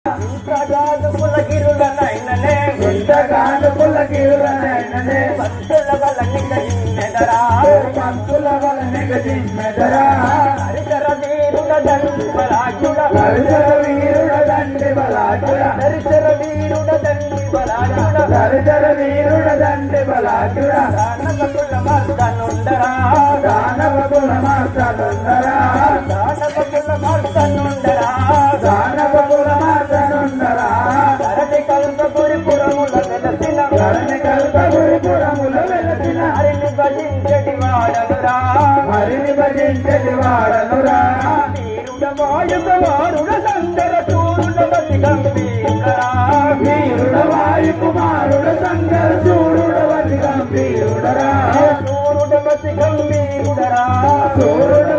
ఇంతగాను పులగిరులనైననే ఇంతగాను పులకిరులనైననే పంతుల వల నిగజిన్నెదరా పంతుల వల నిగజిన్నెదరా హరిచర వీరుడ దండి బలాఢ్యుడ హరిచర వీరుడ దండి బలాఢ్యుడ హరిచర వీరుడ దండి బలాఢ్యుడ హరిచర వీరుడ దండి బలాఢ్యుడ దానవ కుల మర్దనుండరా దానవ కుల మార్తనుండరా దానవ కుల మర్దనుండరా దానవ కుల మార్తనుండరా ధరణి కల్పపురి పురముల వెలసిన ధరణి కల్పపురి పురముల వెలసిన హరిని భజించటి వాడనురా హరిని భజించటి వాడనురా వీరుడ వాయుక వారుడ సందర చూరుడ బతి గంభీరుడరా వీరుడ వాయు కుమారుడ సంగర చూరుడ వతి గంభీరుడరా చూరుడ బతి గంభీరుడరా చూరుడ